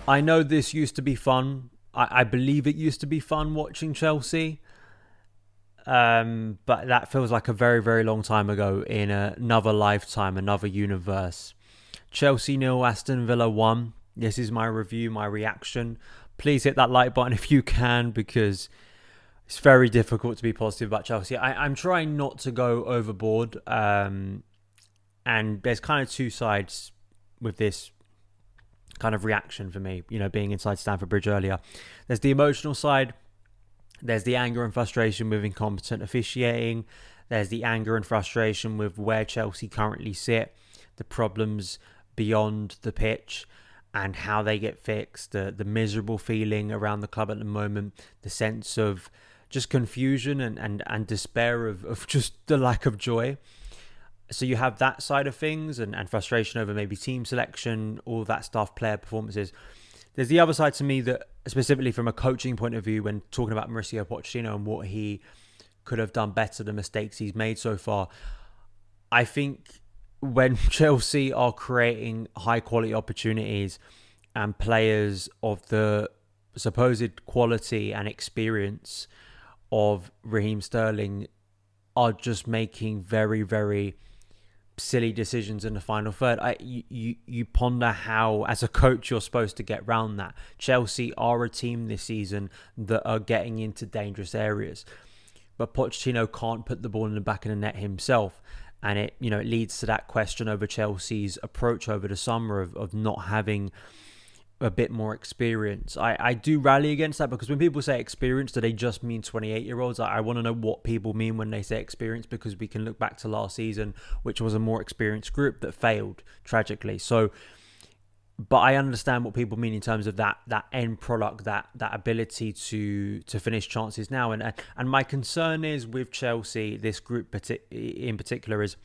I know this used to be fun. I believe it used to be fun watching Chelsea. But that feels like a very, very long time ago in another lifetime, another universe. Chelsea 0, Aston Villa 1. This is my review, my reaction. Please hit that like button if you can, because it's very difficult to be positive about Chelsea. I'm trying not to go overboard. And there's kind of two sides with this kind of reaction for me, being inside Stamford Bridge earlier. There's the emotional side. There's the anger and frustration with incompetent officiating. There's the anger and frustration with where Chelsea currently sit, the problems beyond the pitch and how they get fixed, the miserable feeling around the club at the moment, the sense of just confusion and despair of just the lack of joy. So you have that side of things and frustration over maybe team selection, all that stuff, player performances. There's the other side to me that, specifically from a coaching point of view, when talking about Mauricio Pochettino and what he could have done better, the mistakes he's made so far. I think when Chelsea are creating high quality opportunities and players of the supposed quality and experience of Raheem Sterling are just making very, very silly decisions in the final third, you ponder how, as a coach, you're supposed to get around that. Chelsea are a team this season that are getting into dangerous areas, but Pochettino can't put the ball in the back of the net himself, and it leads to that question over Chelsea's approach over the summer of not having a bit more experience. I do rally against that, because when people say experience, do they just mean 28-year-olds? I want to know what people mean when they say experience, because we can look back to last season, which was a more experienced group that failed tragically. So, but I understand what people mean in terms of that end product, that ability to finish chances now. And my concern is with Chelsea, this group in particular, is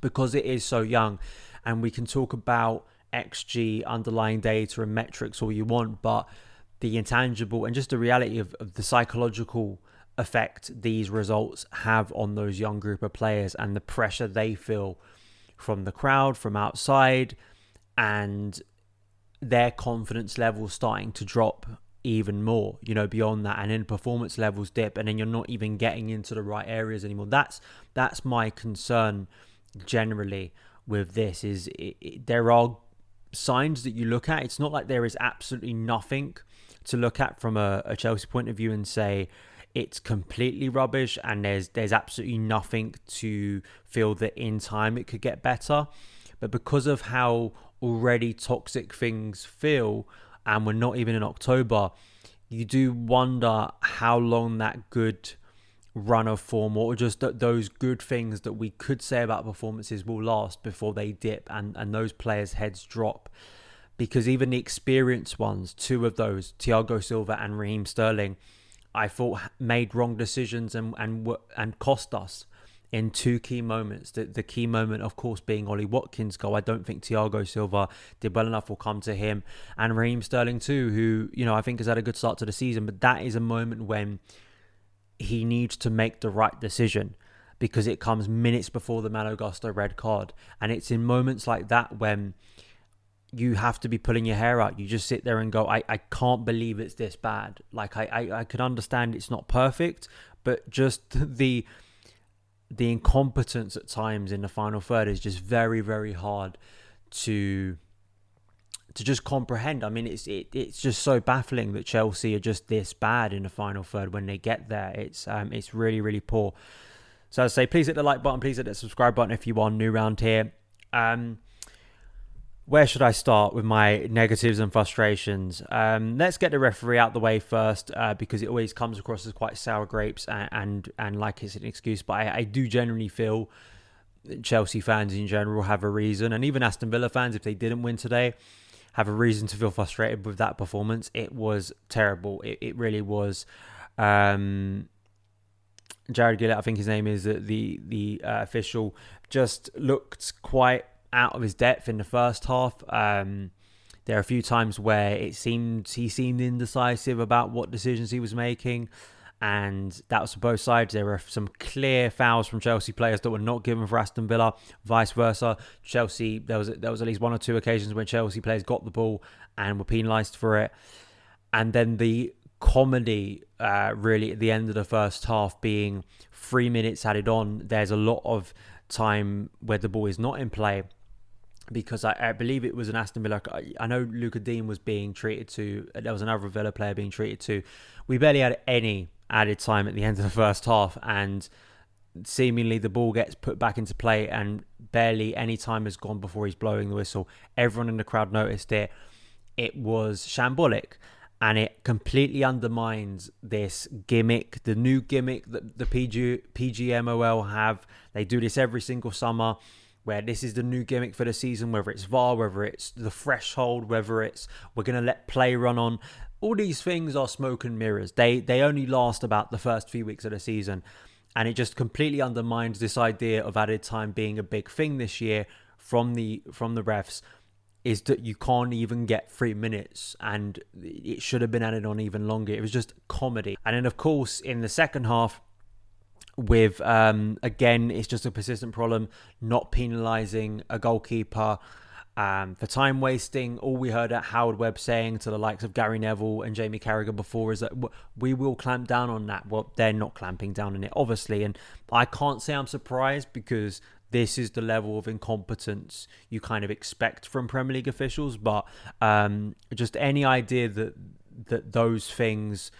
because it is so young, and we can talk about XG, underlying data and metrics all you want, but the intangible and just the reality of the psychological effect these results have on those young group of players, and the pressure they feel from the crowd, from outside, and their confidence levels starting to drop even more, beyond that, and then performance levels dip, and then you're not even getting into the right areas anymore. That's my concern generally with this. Is there are signs that you look at. It's not like there is absolutely nothing to look at from a Chelsea point of view and say it's completely rubbish, and there's absolutely nothing to feel that in time it could get better. But because of how already toxic things feel, and we're not even in October, you do wonder how long that good run of form, or just those good things that we could say about performances, will last before they dip and those players' heads drop. Because even the experienced ones, two of those, Thiago Silva and Raheem Sterling, I thought made wrong decisions and cost us in two key moments. The key moment, of course, being Ollie Watkins' goal. I don't think Thiago Silva did well enough. We'll come to him. And Raheem Sterling too, who I think has had a good start to the season, but that is a moment when he needs to make the right decision, because it comes minutes before the Malo Gusto red card. And it's in moments like that when you have to be pulling your hair out. You just sit there and go, I can't believe it's this bad. Like, I can understand it's not perfect, but just the incompetence at times in the final third is just very, very hard to just comprehend. I mean, it's just so baffling that Chelsea are just this bad in the final third when they get there. It's really, really poor. So I say, please hit the like button, please hit the subscribe button if you are new around here. Where should I start with my negatives and frustrations? Let's get the referee out the way first, because it always comes across as quite sour grapes and like it's an excuse. But I do generally feel Chelsea fans in general have a reason, and even Aston Villa fans, if they didn't win today, have a reason to feel frustrated with that performance. It was terrible. It really was. Jared Gillett, I think his name is, the official, just looked quite out of his depth in the first half. There are a few times where he seemed indecisive about what decisions he was making. and that was for both sides. There were some clear fouls from Chelsea players that were not given for Aston Villa, vice versa. Chelsea, there was at least one or two occasions when Chelsea players got the ball and were penalised for it. And then the comedy really at the end of the first half being 3 minutes added on. There's a lot of time where the ball is not in play, because I believe it was an Aston Villa. I know Luca Dean was being treated to. There was another Villa player being treated to. We barely had any added time at the end of the first half, and seemingly the ball gets put back into play and barely any time has gone before he's blowing the whistle. Everyone in the crowd noticed it. It was shambolic, and it completely undermines this gimmick, the new gimmick that the PGMOL have. They do this every single summer, where this is the new gimmick for the season, whether it's VAR, whether it's the threshold, whether it's we're going to let play run on. All these things are smoke and mirrors. They only last about the first few weeks of the season. And it just completely undermines this idea of added time being a big thing this year from the refs, is that you can't even get 3 minutes, and it should have been added on even longer. It was just comedy. And then, of course, in the second half, with again, it's just a persistent problem, not penalising a goalkeeper for time wasting. All we heard at Howard Webb saying to the likes of Gary Neville and Jamie Carragher before is that we will clamp down on that. Well, they're not clamping down on it, obviously, and I can't say I'm surprised, because this is the level of incompetence you kind of expect from Premier League officials. But just any idea that those things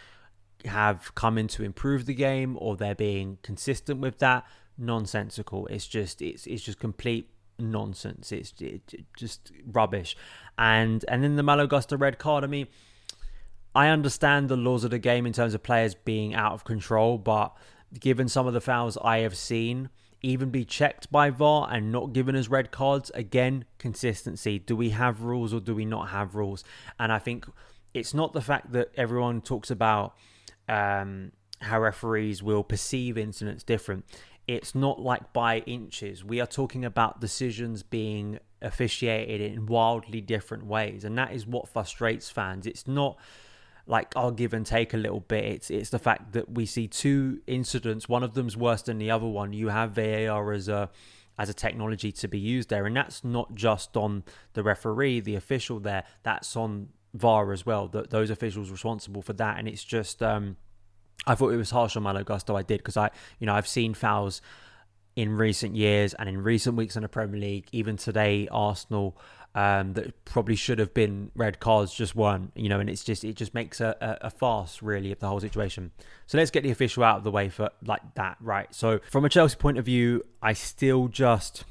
have come in to improve the game, or they're being consistent with that, nonsensical. It's just complete nonsense. It's just rubbish. And then the Malo Gusto red card. I mean, I understand the laws of the game in terms of players being out of control, but given some of the fouls I have seen even be checked by VAR and not given as red cards, again, consistency. Do we have rules or do we not have rules? And I think it's not the fact that everyone talks about how referees will perceive incidents different. It's not like by inches. We are talking about decisions being officiated in wildly different ways, and that is what frustrates fans. It's not like I'll give and take a little bit. It's the fact that we see two incidents. One of them's worse than the other one. You have VAR as a technology to be used there, and that's not just on the referee, the official there. That's on VAR as well. Those officials responsible for that, and it's just I thought it was harsh on Malo Gusto. I did, because I've seen fouls in recent years and in recent weeks in the Premier League, even today Arsenal, that probably should have been red cards, just weren't, and it just makes a farce really of the whole situation. So let's get the official out of the way for like that, right? So from a Chelsea point of view, I still just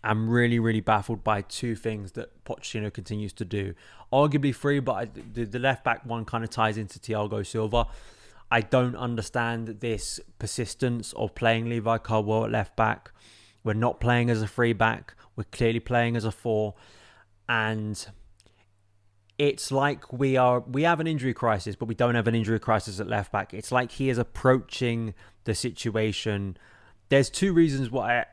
am really, really baffled by two things that Pochettino continues to do. Arguably three, but the left back one kind of ties into Thiago Silva. I don't understand this persistence of playing Levi Colwill at left back. We're not playing as a 3-back. We're clearly playing as a 4. And it's like we have an injury crisis, but we don't have an injury crisis at left back. It's like he is approaching the situation. There's two reasons why.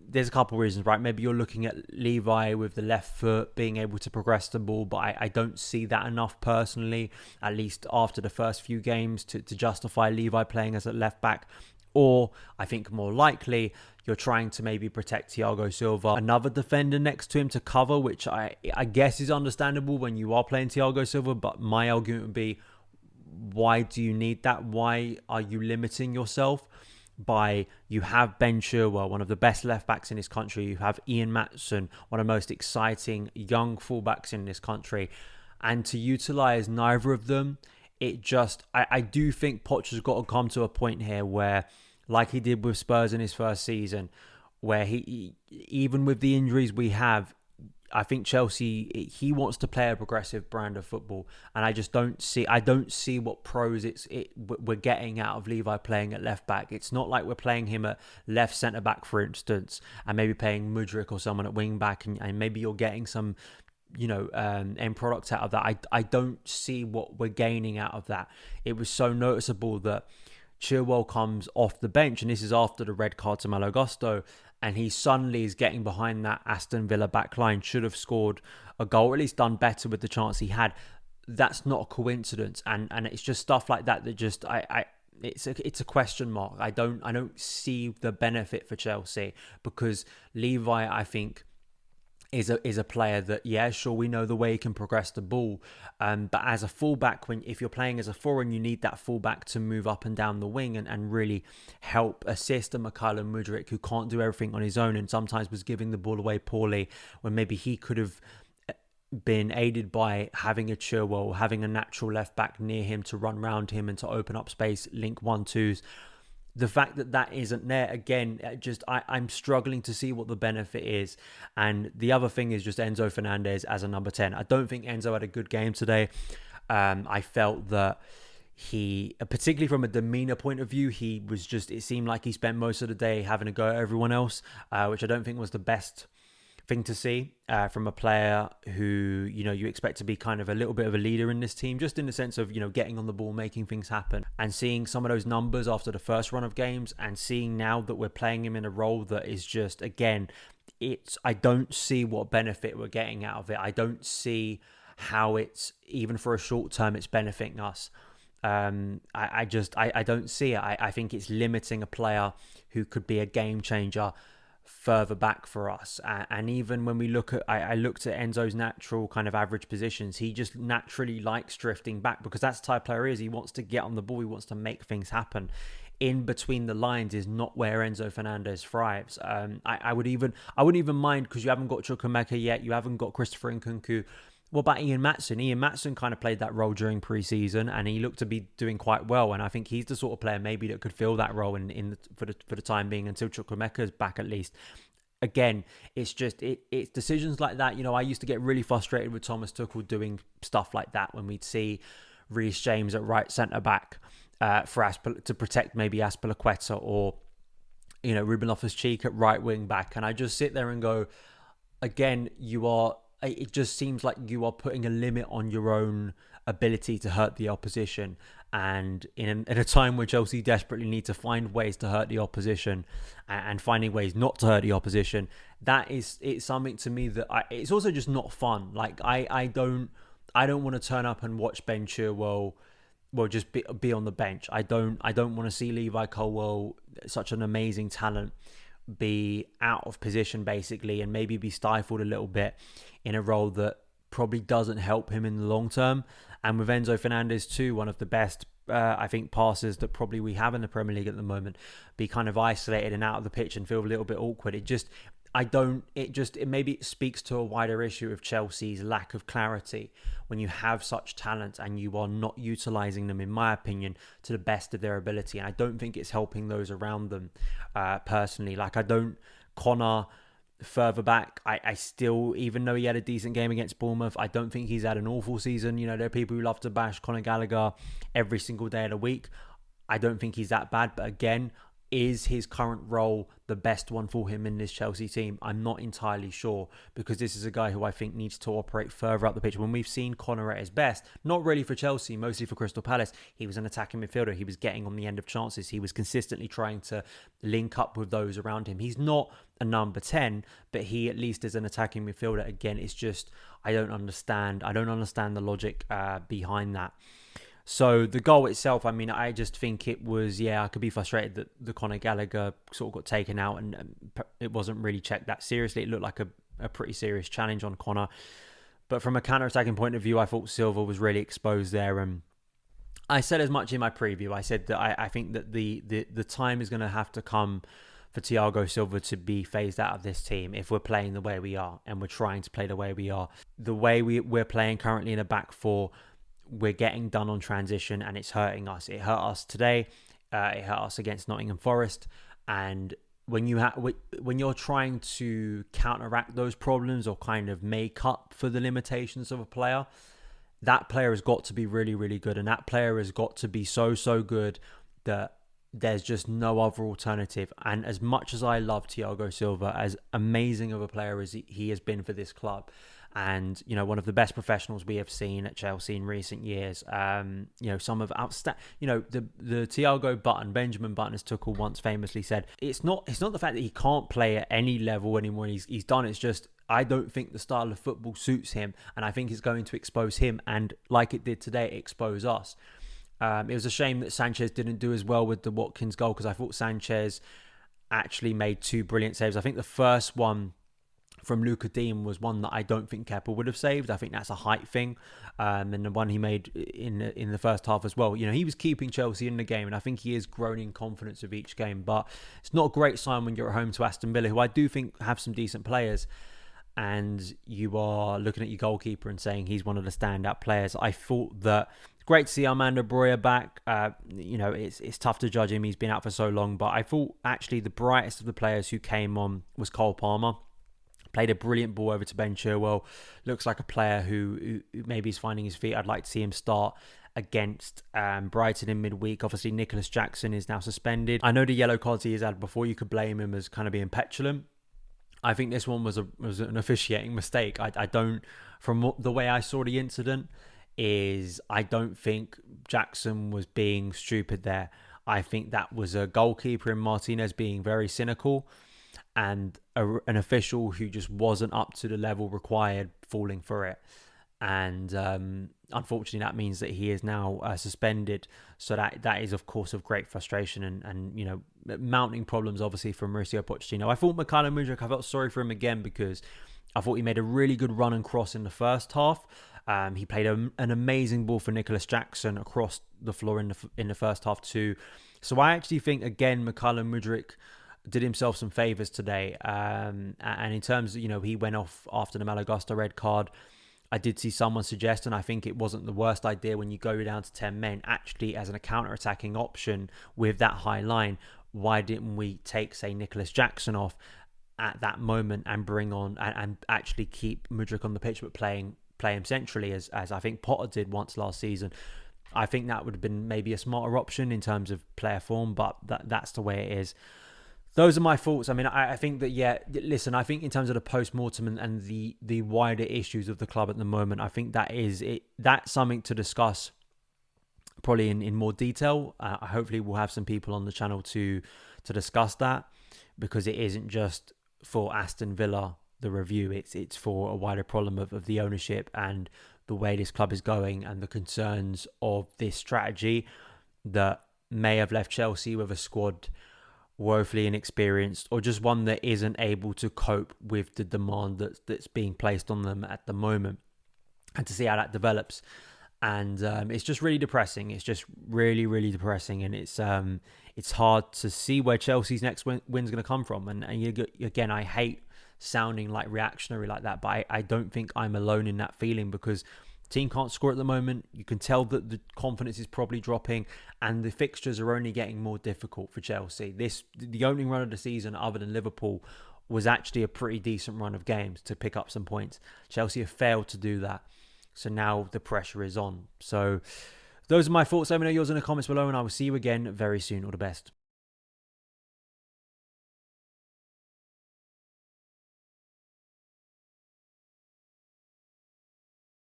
There's a couple of reasons, right? Maybe you're looking at Levi with the left foot being able to progress the ball, but I don't see that enough personally, at least after the first few games, to justify Levi playing as a left back. Or I think more likely you're trying to maybe protect Thiago Silva, another defender next to him to cover, which I guess is understandable when you are playing Thiago Silva. But my argument would be, why do you need that? Why are you limiting yourself? You have Ben Chilwell, one of the best left backs in this country. You have Ian Maatson, one of the most exciting young fullbacks in this country. And to utilise neither of them, I do think Poch has got to come to a point here where, like he did with Spurs in his first season, where he even with the injuries we have, I think Chelsea, he wants to play a progressive brand of football, and I don't see what pros we're getting out of Levi playing at left back. It's not like we're playing him at left centre back, for instance, and maybe playing Mudryk or someone at wing back, and maybe you're getting some end product out of that. I don't see what we're gaining out of that. It was so noticeable that Chilwell comes off the bench, and this is after the red card to Malo Gusto, and he suddenly is getting behind that Aston Villa back line, should have scored a goal, or at least done better with the chance he had. that's not a coincidence, and it's just stuff like that just it's a question mark. I don't see the benefit for Chelsea, because Levi, I think, is a player that, yeah, sure, we know the way he can progress the ball, but as a fullback, if you're playing as a foreign, you need that fullback to move up and down the wing and really help assist a Mikhailo Mudryk, who can't do everything on his own and sometimes was giving the ball away poorly, when maybe he could have been aided by having a Chilwell, having a natural left back near him to run round him and to open up space, link 1-2s. The fact that isn't there, again, I'm struggling to see what the benefit is. And the other thing is just Enzo Fernandez as a number 10. I don't think Enzo had a good game today. I felt that he, particularly from a demeanor point of view, it seemed like he spent most of the day having a go at everyone else, which I don't think was the best thing to see from a player who, you expect to be kind of a little bit of a leader in this team, just in the sense of, getting on the ball, making things happen, and seeing some of those numbers after the first run of games, and seeing now that we're playing him in a role that is just, again, I don't see what benefit we're getting out of it. I don't see how it's, even for a short term, it's benefiting us. I don't see it. I think it's limiting a player who could be a game changer further back for us. And even when we look at, I looked at Enzo's natural kind of average positions, he just naturally likes drifting back, because that's the type of player he is. He wants to get on the ball, he wants to make things happen. In between the lines is not where Enzo Fernandez thrives. I wouldn't even mind, because you haven't got Chukwuemeka yet, you haven't got Christopher Nkunku. What about Ian Maatsen? Ian Maatsen kind of played that role during pre-season, and he looked to be doing quite well. And I think he's the sort of player maybe that could fill that role for the time being, until Chukwuemeka's back at least. Again, it's decisions like that. I used to get really frustrated with Thomas Tuchel doing stuff like that, when we'd see Reece James at right centre back to protect maybe Azpilicueta, or Ruben Loftus-Cheek at right wing back, and I just sit there and go, again, it just seems like you are putting a limit on your own ability to hurt the opposition. And in a time where Chelsea desperately need to find ways to hurt the opposition, and finding ways not to hurt the opposition, it's something to me that it's also just not fun. Like I don't want to turn up and watch Ben Chilwell just be on the bench. I don't want to see Levi Colwill, such an amazing talent, be out of position basically, and maybe be stifled a little bit in a role that probably doesn't help him in the long term. And with Enzo Fernandez too, one of the best I think passers that probably we have in the Premier League at the moment, be kind of isolated and out of the pitch and feel a little bit awkward. Maybe it speaks to a wider issue of Chelsea's lack of clarity when you have such talent and you are not utilising them, in my opinion, to the best of their ability. And I don't think it's helping those around them personally. Connor further back, I still, even though he had a decent game against Bournemouth, I don't think he's had an awful season. There are people who love to bash Conor Gallagher every single day of the week. I don't think he's that bad, but again, is his current role the best one for him in this Chelsea team? I'm not entirely sure, because this is a guy who I think needs to operate further up the pitch. When we've seen Connor at his best, not really for Chelsea, mostly for Crystal Palace, he was an attacking midfielder. He was getting on the end of chances. He was consistently trying to link up with those around him. He's not a number 10, but he at least is an attacking midfielder. Again, it's just, I don't understand the logic behind that. So the goal itself, I just think it was, I could be frustrated that the Conor Gallagher sort of got taken out, and it wasn't really checked that seriously. It looked like a pretty serious challenge on Conor. But from a counter-attacking point of view, I thought Silva was really exposed there. And I said as much in my preview. I said that I think that the time is going to have to come for Thiago Silva to be phased out of this team if we're playing the way we are, and we're trying to play the way we are. The way we're playing currently in a back four, we're getting done on transition, and it's hurting us. It hurt us today. It hurt us against Nottingham Forest. And when you're trying to counteract those problems, or kind of make up for the limitations of a player, that player has got to be really, really good. And that player has got to be so good that there's just no other alternative. And as much as I love Thiago Silva, as amazing of a player as he has been for this club, and one of the best professionals we have seen at Chelsea in recent years, some of the Thiago Button, Benjamin Button, as Tuchel once famously said, it's not the fact that he can't play at any level anymore. He's done. It's just I don't think the style of football suits him, and I think it's going to expose him, and like it did today, expose us. It was a shame that Sanchez didn't do as well with the Watkins goal, because I thought Sanchez actually made 2 brilliant saves. I think the first one from Luka Dean was one that I don't think Kepa would have saved. I think that's a height thing. And the one he made in the first half as well. He was keeping Chelsea in the game, and I think he is growing in confidence with each game. But it's not a great sign when you're at home to Aston Villa, who I do think have some decent players, and you are looking at your goalkeeper and saying he's one of the standout players. I thought that great to see Armando Broja back. It's tough to judge him. He's been out for so long. But I thought actually the brightest of the players who came on was Cole Palmer. Played a brilliant ball over to Ben Chilwell. Looks like a player who maybe is finding his feet. I'd like to see him start against Brighton in midweek. Obviously, Nicholas Jackson is now suspended. I know the yellow cards he has had before, you could blame him as kind of being petulant. I think this one was an officiating mistake. I don't, from the way I saw the incident, I don't think Jackson was being stupid there. I think that was a goalkeeper in Martinez being very cynical, and an official who just wasn't up to the level required falling for it. And unfortunately, that means that he is now suspended. So that is, of course, of great frustration and mounting problems, obviously, for Mauricio Pochettino. I thought Mykhailo Mudryk, I felt sorry for him again, because I thought he made a really good run and cross in the first half. He played an amazing ball for Nicholas Jackson across the floor in the first half too. So I actually think, again, Mykhailo Mudryk did himself some favours today. And in terms of, he went off after the Malagusta red card. I did see someone suggest, and I think it wasn't the worst idea when you go down to 10 men, actually as a counter-attacking option with that high line, why didn't we take, say, Nicholas Jackson off at that moment and bring on and actually keep Mudryk on the pitch, but play him centrally as I think Potter did once last season. I think that would have been maybe a smarter option in terms of player form, but that's the way it is. Those are my thoughts. I mean, I think that, listen, I think in terms of the post-mortem and the wider issues of the club at the moment, I think that's something to discuss probably in more detail. Hopefully we'll have some people on the channel to discuss that, because it isn't just for Aston Villa, the review. It's for a wider problem of the ownership and the way this club is going, and the concerns of this strategy that may have left Chelsea with a squad woefully inexperienced, or just one that isn't able to cope with the demand that's being placed on them at the moment, and to see how that develops. And it's just really depressing. It's just really, really depressing, and it's hard to see where Chelsea's next win's going to come from. And again, I hate sounding like reactionary like that, but I don't think I'm alone in that feeling, because team can't score at the moment. You can tell that the confidence is probably dropping, and the fixtures are only getting more difficult for Chelsea. The opening run of the season, other than Liverpool, was actually a pretty decent run of games to pick up some points. Chelsea have failed to do that. So now the pressure is on. So those are my thoughts. Let me know yours in the comments below, and I will see you again very soon. All the best.